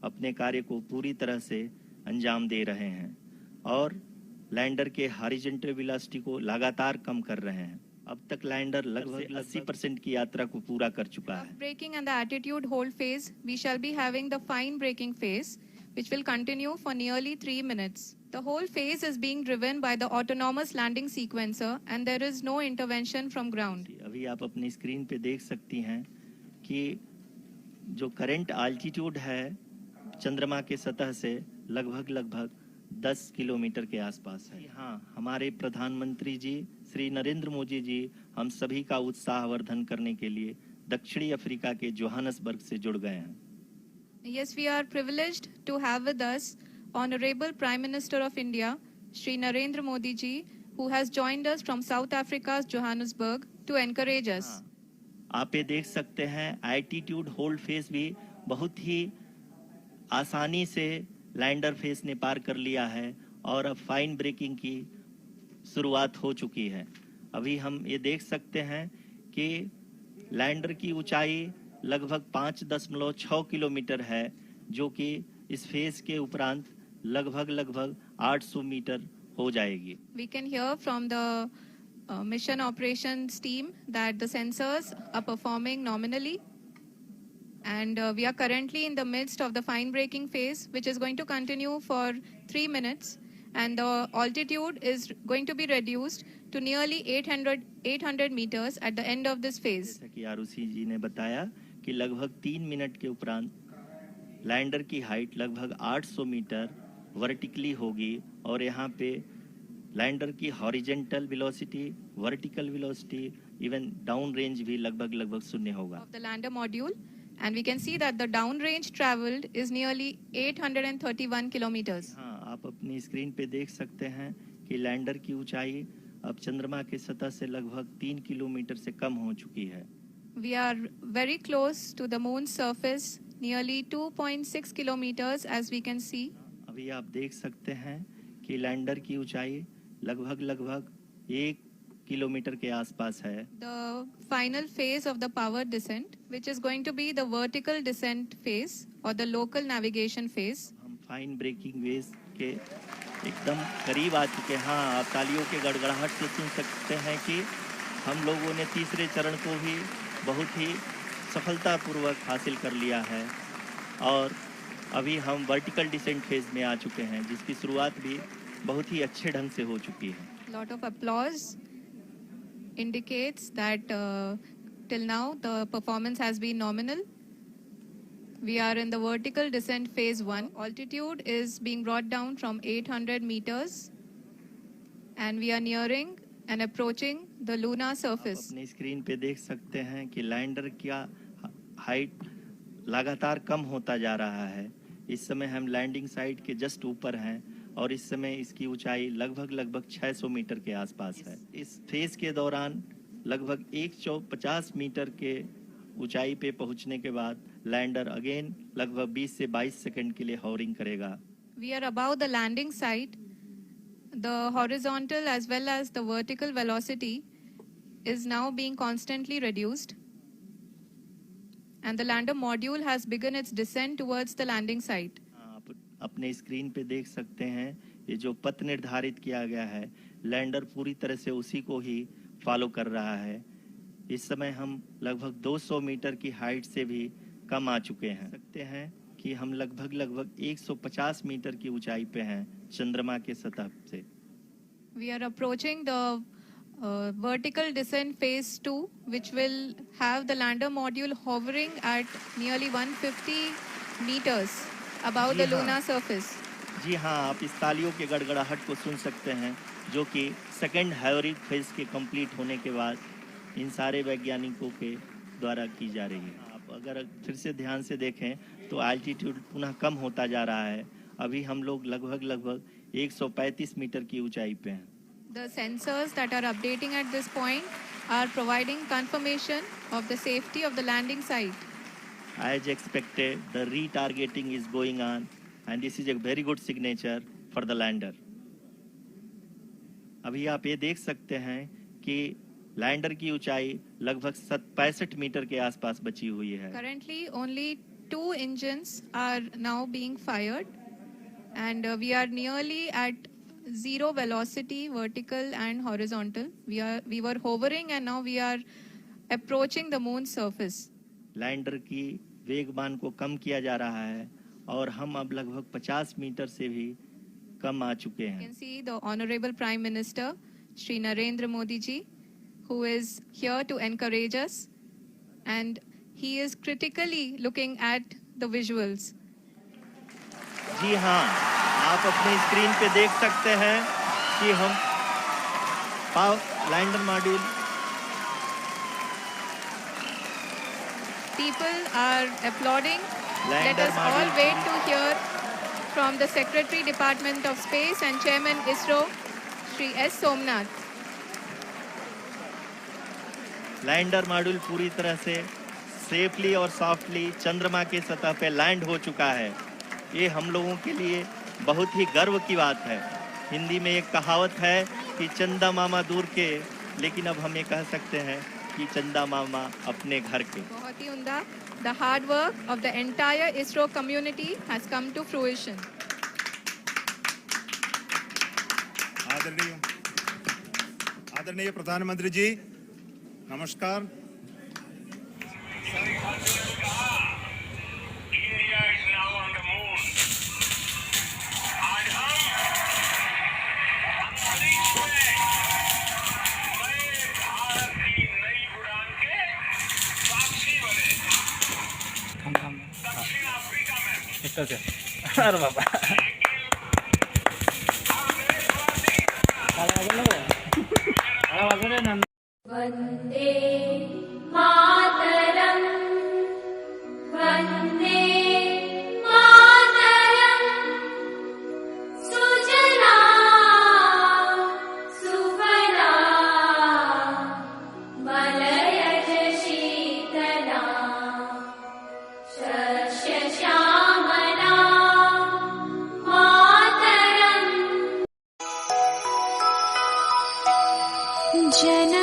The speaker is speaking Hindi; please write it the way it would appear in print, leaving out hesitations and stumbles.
अपने कार्य को पूरी तरह से अंजाम दे रहे हैं और लैंडर के हॉरिजॉन्टल वेलोसिटी को लगातार कम कर रहे हैं। अब तक लैंडर लगभग 80% की यात्रा को पूरा कर चुका है। Braking and the attitude hold phase, we shall be having the fine braking phase, which will continue for nearly 3 minutes. The whole phase is being driven by the autonomous landing sequencer and there is no intervention from ground. अभी आप अपनी स्क्रीन पे देख सकती हैं कि जो करंट आल्टीट्यूड है चंद्रमा के सतह से लगभग 10 किलोमीटर के आसपास है। हाँ, हमारे प्रधानमंत्री जी श्री नरेंद्र मोदी जी हम सभी का उत्साहवर्धन करने के लिए दक्षिणी अफ्रीका के जोहानसबर्ग से जुड़ गए हैं। Yes, we are privileged to have with us Honorable Prime Minister of India, Shri Narendra Modi ji, who has joined us from South Africa's Johannesburg to encourage us. आप ये देख सकते हैं एल्टीट्यूड होल्ड फेस भी बहुत ही आसानी से लैंडर फेस ने पार कर लिया है और अब फाइन ब्रेकिंग की शुरुआत हो चुकी है। अभी हम ये देख सकते हैं कि लैंडर की ऊंचाई लगभग 5.6 किलोमीटर है, जो कि इस फेज के उपरांत लगभग 800 मीटर हो जाएगी। We can hear from the mission operations team that the sensors are performing nominally. And we are currently in the midst of the fine braking phase, which is going to continue for 3 minutes. And the altitude is going to be reduced to nearly 800 meters at the end of this phase. जैसा कि आरुषि जी ने बताया कि लगभग 3 मिनट के उपरांत लैंडर की हाइट लगभग 800 मीटर वर्टिकली होगी और यहाँ पे लैंडर की horizontal velocity, vertical velocity, even down range भी लगभग शून्य होगा। Of the lander module, and we can see that the down range traveled is nearly 831 kilometers. हाँ, आप अपनी स्क्रीन पे देख सकते हैं कि लैंडर की ऊंचाई अब चंद्रमा के सतह से लगभग 3 किलोमीटर से कम हो चुकी है। We are very close to the moon's surface, nearly 2.6 kilometers as we can see. अभी आप देख सकते हैं कि लैंडर की ऊंचाई लगभग 1 किलोमीटर के आसपास है। The final phase of the power descent, which is going to be the vertical descent phase or the local navigation phase. हम फाइन ब्रेकिंग वेज के एकदम करीब आ चुके हैं। हाँ, आप तालियों के गड़गड़ाहट से सुन सकते हैं कि हम लोगों ने तीसरे चरण को भी बहुत ही सफलतापूर्वक हासिल कर लिया है और अभी हम वर्टिकल डिसेंट फेज में आ चुके हैं, जिसकी शुरुआत भी बहुत ही अच्छे ढंग से हो चुकी है। Lot of applause indicates that till now the performance has been nominal. We are in the vertical descent phase 1. Altitude is being brought down from 800 meters and we are nearing and approaching the lunar surface. आप अपनी स्क्रीन पे देख सकते हैं कि लैंडर का हाइट लगातार कम होता जा रहा है। इस समय हम लैंडिंग साइट के जस्ट ऊपर हैं और इस समय इसकी ऊंचाई लगभग 600 मीटर के आसपास है। इस फेज के दौरान लगभग 150 मीटर के ऊंचाई पे पहुंचने के बाद लैंडर अगेन लगभग 20 से 22 सेकंड के लिए हॉवरिंग करेगा। We are above the landing site. The horizontal as well as the vertical velocity is now being constantly reduced. And the lander module has begun its descent towards the landing site. आप अपने स्क्रीन पे देख सकते हैं ये जो पथ निर्धारित किया गया है, लैंडर पूरी तरह से उसी को ही फॉलो कर रहा है। इस समय हम लगभग 200 मीटर की हाइट से भी कम आ चुके हैं। सकते हैं कि हम लगभग 150 मीटर की ऊंचाई पे हैं चंद्रमा के सतह से। We are approaching the vertical descent phase 2, which will have the lander module hovering at nearly 150 meters above the lunar surface. जी हाँ, आप इस तालियों के गड़गड़ाहट को सुन सकते हैं, जो कि सेकंड हाइवरिक फेज के कंप्लीट होने के बाद इन सारे वैज्ञानिकों के द्वारा की जा रही है। आप अगर फिर से ध्यान से देखें तो एल्टीट्यूड पुनः कम होता जा रहा है। अभी हम लोग लगभग 135 मीटर की ऊंचाई पे हैं। The sensors that are updating at this point are providing confirmation of the safety of the landing site. As expected, the retargeting is going on and this is a very good signature for the lander. अभी आप ये देख सकते हैं कि लैंडर की ऊंचाई लगभग 65 मीटर के आसपास बची हुई है। Currently only 2 engines are now being fired, and we are nearly at zero velocity, vertical and horizontal. We were hovering, and now we are approaching the moon's surface. Lander की वेगमान को कम किया जा रहा है और हम अब लगभग 50 मीटर से भी कम आ चुके You हैं। can see the Honorable Prime Minister, Shri Narendra Modi ji, who is here to encourage us, and he is critically looking at the visuals. जी हाँ, आप अपने स्क्रीन पे देख सकते हैं कि हम lander module People are applauding. Let Lander us all module wait to hear from the Secretary Department of Space and Chairman ISRO, Shri S. Somnath. Lander module पूरी तरह से सेफली और सॉफ्टली चंद्रमा के सतह पे लैंड हो चुका है। ये हम लोगों के लिए बहुत ही गर्व की बात है। हिंदी में एक कहावत है कि चंदा मामा दूर के, लेकिन अब हम ये कह सकते हैं कि चंदा मामा अपने घर के। बहुत ही उम्दा. The hard work of the entire ISRO community has come to fruition. आदरणीय प्रधानमंत्री जी, नमस्कार। India is now on the moon. आज हम अंतरिक्ष में नए भारत की नई उड़ान के साक्षी बने। दक्षिण अफ्रीका में अरे बाबा वन्दे मातरम् वन्दे मातरम् सुजला सुफला मलयज शीतला शस्यश्यामला मातरम् जन